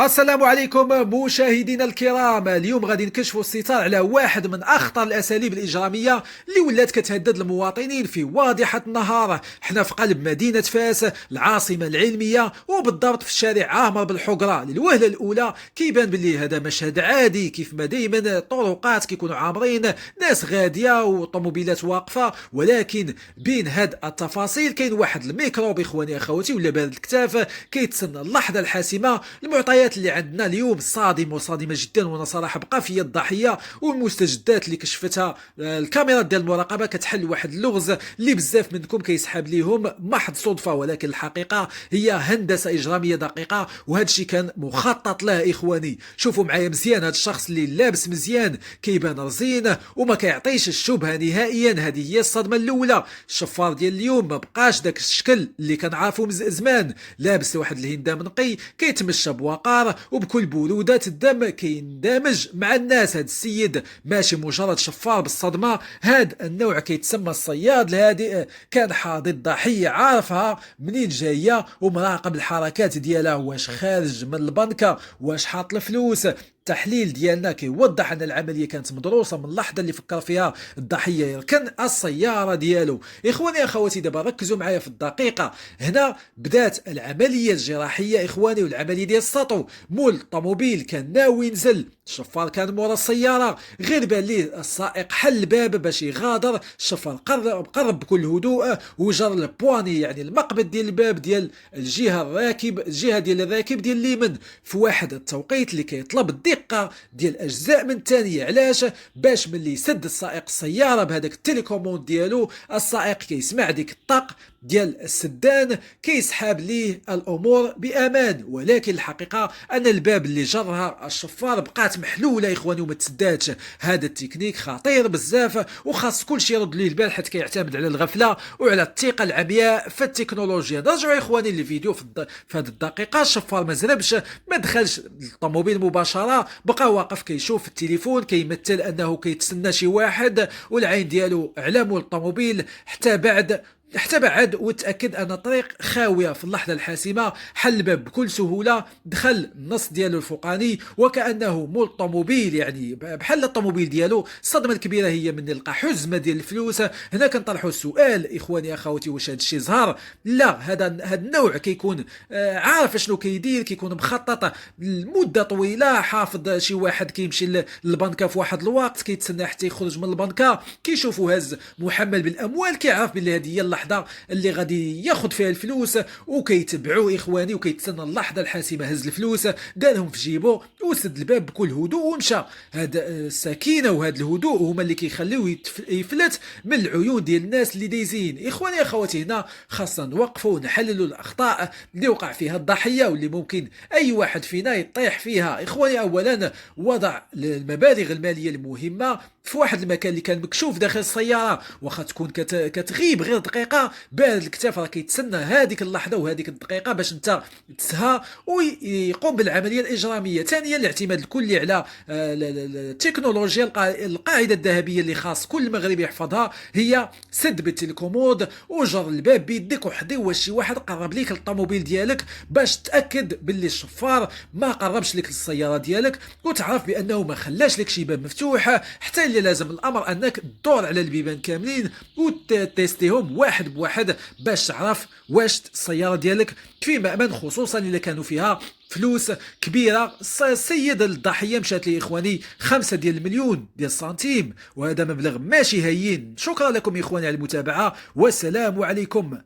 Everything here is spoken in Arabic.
السلام عليكم مشاهدينا الكرام. اليوم غادي نكشفوا الستار على واحد من اخطر الاساليب الاجراميه اللي ولات كتهدد المواطنين في واضحه النهار. حنا في قلب مدينه فاس العاصمه العلميه، وبالضبط في الشارع عامر بالحقره. للوهله الاولى كيبان باللي هذا مشهد عادي، كيف ما دائما الطرقات كيكونوا عامرين، ناس غاديه وطوموبيلات واقفه، ولكن بين هاد التفاصيل كاين واحد الميكروب اخواني اخواتي ولا بارد الكتاف كيتسنى اللحظه الحاسمه. المعطيات اللي عندنا اليوم صادمه وصادمه جدا، وانا صراحه بقى في الضحيه، والمستجدات اللي كشفتها الكاميرا ديال المراقبه كتحل واحد اللغز اللي بزاف منكم كيسحب ليهم محض صدفه، ولكن الحقيقه هي هندسه اجراميه دقيقه، وهذا الشيء كان مخطط له اخواني. شوفوا معايا مزيان، هذا الشخص اللي لابس مزيان كيبان رزين وما كيعطيش الشبهه نهائيا. هذه هي الصدمه الاولى. الشفار ديال اليوم ما بقاش داك الشكل اللي كنعرفوا من زمان، لابس واحد الهندام نقي كيتمشى بوقار وبكل برودة الدم كيندمج مع الناس. هذا السيد ماشي مجرد شفار بالصدمة، هذا النوع كيتسمى الصياد الهادئ. كان حاضر الضحية عارفها منين جاية ومراقب الحركات ديالها، واش خارج من البنكة، واش حاط الفلوس. التحليل ديالنا كيوضح ان العمليه كانت مدروسه من اللحظه اللي فكر فيها الضحيه يركن السياره ديالو. اخواني اخواتي دابا ركزوا معايا في الدقيقه. هنا بدات العمليه الجراحيه اخواني، والعمليه ديال السطو. مول الطوموبيل كان ناوي ينزل، الشفار كان مورا السياره، غير بان ليه السائق حل الباب باش يغادر. الشفار قرب بكل هدوء وجر البواني، يعني المقبض ديال الباب ديال الجهه ديال الراكب ديال اليمين، في واحد التوقيت اللي كيطلب الدقه ديال الاجزاء من الثانيه. علاش؟ باش ملي يسد السائق السياره بهذاك التليكوموند ديالو، السائق كيسمع ديك الطاق ديال السدان كيسحاب ليه الامور بامان. ولكن الحقيقه ان الباب اللي جرها الشفار بقات محلوله اخواني وما تسداتش. هذا التكنيك خطير بزاف، وخاص كل شيء يرد ليه البال، حيت كيعتمد على الغفله وعلى الثقه العمياء في التكنولوجيا. نرجعوا اخواني للفيديو. في هذه الدقيقه الشفار ما زربش، ما دخلش الطوموبيل مباشره، بقى واقف كيشوف التليفون، كيمثل انه كيتسنى شي واحد، والعين ديالو على مول الطوموبيل حتى بعد وتأكد أن الطريق خاوية. في اللحظة الحاسمة حل الباب بكل سهولة، دخل النص ديالو الفوقاني وكأنه مول الطوموبيل، يعني بحال الطوموبيل ديالو. الصدمة الكبيرة هي من يلقى حزمة ديال الفلوس. هنا كنطرحوا السؤال إخواني أخواتي، واش هذا الشيء زهر؟ لا، هذا النوع كيكون عارف شنو كيدير، كيكون مخطط لمدة طويلة. حافظ شي واحد كيمشي للبنكة في واحد الوقت، كيتسنى حتى يخرج من البنكة، كيشوفوا هز محمل بالأموال، كيعرف بلي هذه هي اللحظة اللي غادي ياخذ فيها الفلوس، وكيتبعوا اخواني وكيتسنى اللحظه الحاسمه. هز الفلوس دارهم في جيبه وسد الباب بكل هدوء ومشى. هذا السكينه وهذا الهدوء هما اللي كيخليوه يفلت من العيون ديال الناس اللي دايزين. اخواني اخواتي هنا خاصنا نوقفوا ونحللوا الاخطاء اللي وقع فيها الضحيه واللي ممكن اي واحد فينا يطيح فيها. اخواني اولا وضع المبالغ الماليه المهمه في واحد المكان اللي كان مكشوف داخل السياره، واخا تكون كتغيب غير دقيقه، بارد الكتاف راه كيتسنى هذيك اللحظه وهذيك الدقيقه باش انت تسها ويقوم بالعمليه الاجراميه. ثانيا الاعتماد الكلي على التكنولوجيا. القاعده الذهبيه اللي خاص كل مغربي يحفظها هي سد بالتليكومود وجر الباب بيدك وحدي واش شي واحد قرب ليك الطوموبيل ديالك، باش تاكد باللي الشفار ما قربش لك للسياره ديالك، وتعرف بانه ما خلاش لك شي باب مفتوح. حتى اللي لازم الامر انك تدور على البيبان كاملين وتستيهم واحد بواحد باش تعرف واش السياره ديالك في مأمن، خصوصا اذا كانوا فيها فلوس كبيره. السيد الضحيه مشات لي اخواني 5 ديال المليون ديال السنتيم، وهذا مبلغ ماشي هين. شكرا لكم اخواني على المتابعه، والسلام عليكم.